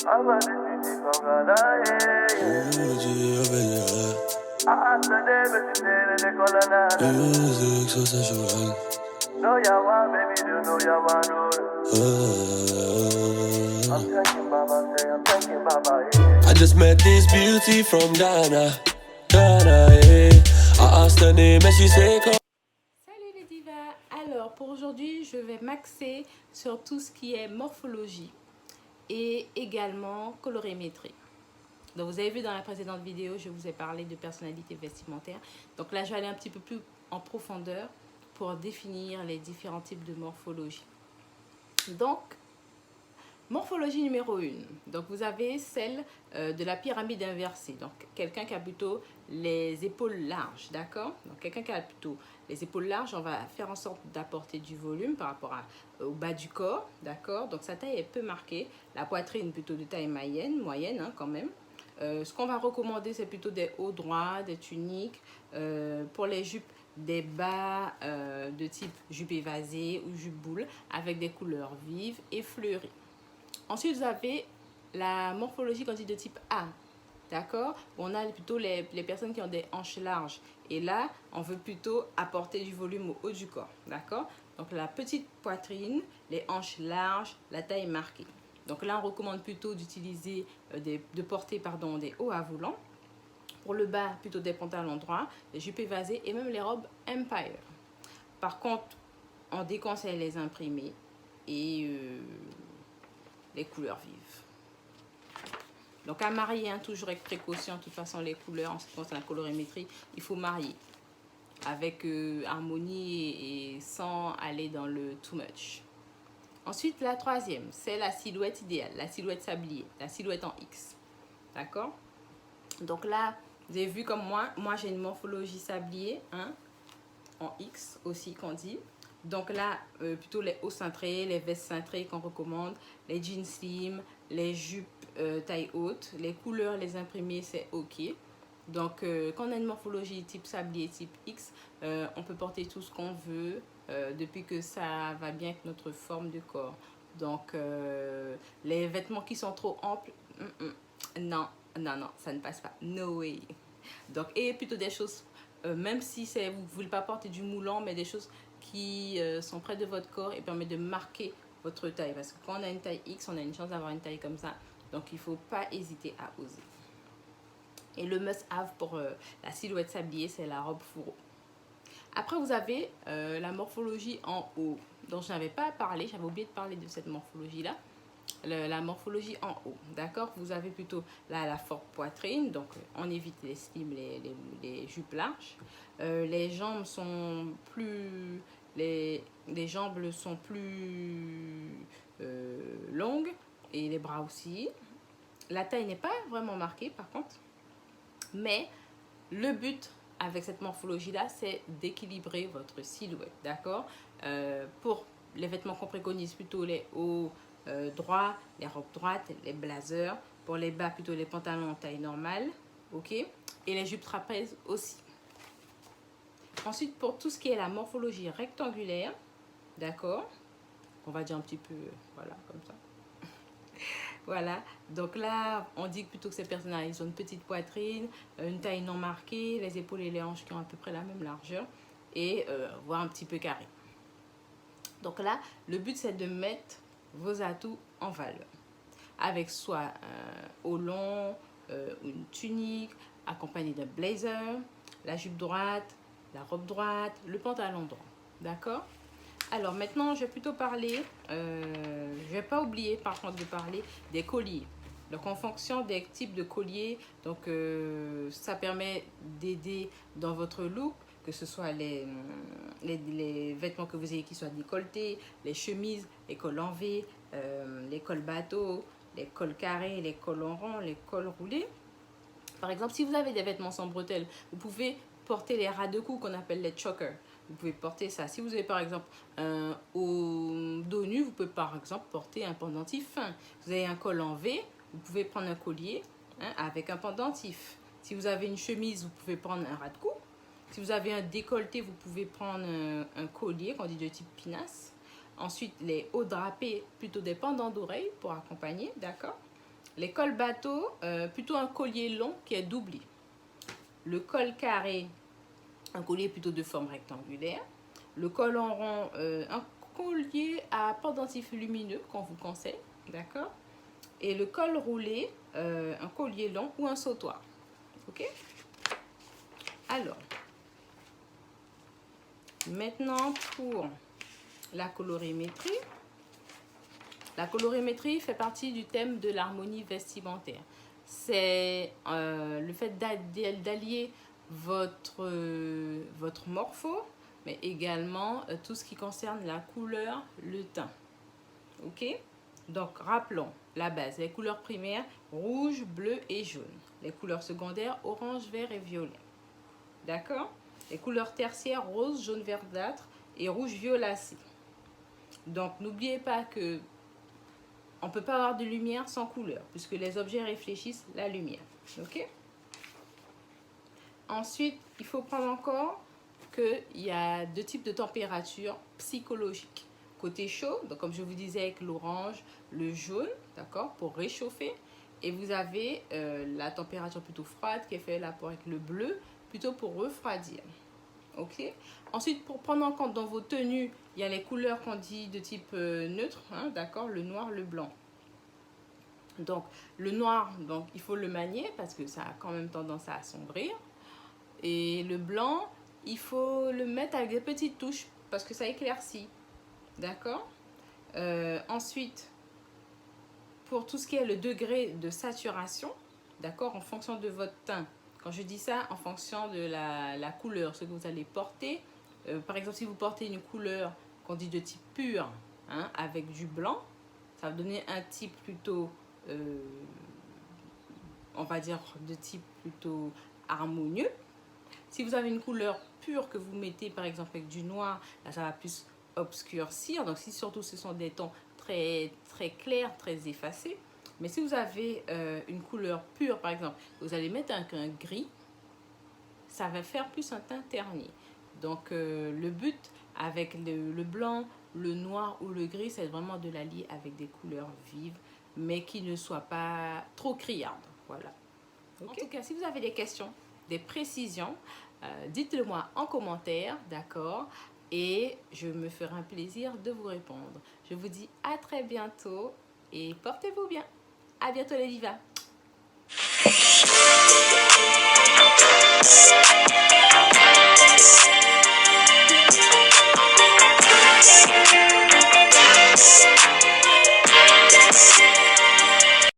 Music so sensual. No, ya want, baby, you know ya want. I'm thinking, Baba, I just met this beauty from Ghana, yeah. I asked her name and she said, Salut les divas. Alors pour aujourd'hui je vais m'axer sur tout ce qui est morphologie et également colorimétrie. Donc vous avez vu dans la précédente vidéo, je vous ai parlé de personnalité vestimentaire. Donc là je vais aller un petit peu plus en profondeur pour définir les différents types de morphologie. Donc morphologie numéro 1, donc vous avez celle de la pyramide inversée, donc quelqu'un qui a plutôt les épaules larges, d'accord? Donc quelqu'un qui a plutôt les épaules larges, on va faire en sorte d'apporter du volume par rapport au bas du corps, d'accord? Donc sa taille est peu marquée, la poitrine plutôt de taille moyenne hein, quand même. Ce qu'on va recommander, c'est plutôt des hauts droits, des tuniques, pour les jupes, des bas de type jupe évasée ou jupe boule avec des couleurs vives et fleuries. Ensuite, vous avez la morphologie qu'on dit de type A, d'accord? On a plutôt les personnes qui ont des hanches larges. Et là, on veut plutôt apporter du volume au haut du corps, d'accord? Donc, la petite poitrine, les hanches larges, la taille marquée. Donc là, on recommande plutôt d'utiliser, de porter des hauts à volants. Pour le bas, plutôt des pantalons droits, des jupes évasées et même les robes Empire. Par contre, on déconseille les imprimés et les couleurs vives. Donc à marier, hein, toujours avec précaution, de toute façon les couleurs, en ce qui concerne la colorimétrie, il faut marier avec harmonie et sans aller dans le too much. Ensuite, la troisième, c'est la silhouette idéale, la silhouette sablier, la silhouette en X. D'accord? Donc là, vous avez vu comme moi j'ai une morphologie sablier, hein, en X aussi qu'on dit. Donc là, plutôt les hauts cintrés, les vestes cintrées qu'on recommande, les jeans slim, les jupes taille haute, les couleurs, les imprimés, c'est ok. Donc quand on a une morphologie type sablier, type X, on peut porter tout ce qu'on veut depuis que ça va bien avec notre forme de corps. Donc les vêtements qui sont trop amples, non, ça ne passe pas. No way. Donc, et plutôt des choses, même si vous ne voulez pas porter du moulant, mais des choses qui sont près de votre corps et permettent de marquer votre taille. Parce que quand on a une taille X, on a une chance d'avoir une taille comme ça. Donc, il ne faut pas hésiter à oser. Et le must-have pour la silhouette sablier, c'est la robe fourreau. Après, vous avez la morphologie en haut, dont je n'avais pas parlé. J'avais oublié de parler de cette morphologie-là. La morphologie en haut, d'accord? Vous avez plutôt là la forte poitrine, donc on évite les slims, les jupes larges. Les jambes sont plus, les jambes sont plus longues et les bras aussi. La taille n'est pas vraiment marquée par contre, mais le but avec cette morphologie-là, c'est d'équilibrer votre silhouette, d'accord? Pour les vêtements qu'on préconise, plutôt les hauts droits, les robes droites, les blazers. Pour les bas, plutôt les pantalons en taille normale, ok? Et les jupes trapèzes aussi. Ensuite, pour tout ce qui est la morphologie rectangulaire, d'accord? On va dire un petit peu, voilà, comme ça. Voilà, donc là, on dit plutôt que ces personnes-là, ils ont une petite poitrine, une taille non marquée, les épaules et les hanches qui ont à peu près la même largeur et voire un petit peu carré. Donc là, le but, c'est de mettre vos atouts en valeur. Avec soit un haut long, une tunique, accompagné d'un blazer, la jupe droite, la robe droite, le pantalon droit. D'accord? Alors maintenant, je vais plutôt parler, je ne vais pas oublier par contre de parler des colliers. Donc en fonction des types de colliers, donc ça permet d'aider dans votre look, que ce soit les vêtements que vous ayez qui soient décolletés, les chemises, les cols en V, les cols bateaux, les cols carrés, les cols en rond, les cols roulés. Par exemple, si vous avez des vêtements sans bretelles, vous pouvez porter les ras de cou qu'on appelle les chokers. Vous pouvez porter ça. Si vous avez par exemple un haut dos nu, vous pouvez par exemple porter un pendentif fin. Vous avez un col en V, vous pouvez prendre un collier avec un pendentif. Si vous avez une chemise, vous pouvez prendre un ras de cou. Si vous avez un décolleté, vous pouvez prendre un collier qu'on dit de type pinasse. Ensuite, les hauts drapés, plutôt des pendants d'oreilles pour accompagner, d'accord? Les cols bateaux, plutôt un collier long qui est doublé. Le col carré, un collier plutôt de forme rectangulaire. Le col en rond, un collier à pendentif lumineux qu'on vous conseille, d'accord? Et le col roulé, un collier long ou un sautoir, ok? Alors, maintenant pour la colorimétrie. La colorimétrie fait partie du thème de l'harmonie vestimentaire. C'est le fait d'allier votre morpho, mais également tout ce qui concerne la couleur, le teint. Ok? Donc, rappelons la base. Les couleurs primaires, rouge, bleu et jaune. Les couleurs secondaires, orange, vert et violet. D'accord? Les couleurs tertiaires, rose, jaune verdâtre et rouge violacé. Donc, n'oubliez pas que on ne peut pas avoir de lumière sans couleur, puisque les objets réfléchissent la lumière. Ok? Ensuite, il faut prendre encore qu'il y a deux types de température psychologique. Côté chaud, donc comme je vous disais avec l'orange, le jaune, d'accord, pour réchauffer. Et vous avez la température plutôt froide qui est fait là avec le bleu, plutôt pour refroidir. Ok. Ensuite, pour prendre en compte dans vos tenues, il y a les couleurs qu'on dit de type neutre, hein, d'accord, le noir, le blanc. Donc, le noir, donc, il faut le manier parce que ça a quand même tendance à assombrir. Et le blanc, il faut le mettre avec des petites touches parce que ça éclaircit. D'accord? Ensuite, pour tout ce qui est le degré de saturation, d'accord, en fonction de votre teint. Quand je dis ça, en fonction de la couleur, ce que vous allez porter. Par exemple, si vous portez une couleur qu'on dit de type pur, hein, avec du blanc, ça va donner un type plutôt, on va dire, de type plutôt harmonieux. Si vous avez une couleur pure que vous mettez, par exemple, avec du noir, là, ça va plus obscurcir. Donc, si surtout ce sont des tons très, très clairs, très effacés. Mais si vous avez une couleur pure, par exemple, vous allez mettre un gris, ça va faire plus un teint terni. Donc, le but avec le blanc, le noir ou le gris, c'est vraiment de l'allier avec des couleurs vives, mais qui ne soient pas trop criardes. Voilà. Okay. En tout cas, si vous avez des questions, des précisions, dites-le moi en commentaire, d'accord? Et je me ferai un plaisir de vous répondre. Je vous dis à très bientôt et portez-vous bien. À bientôt les divas.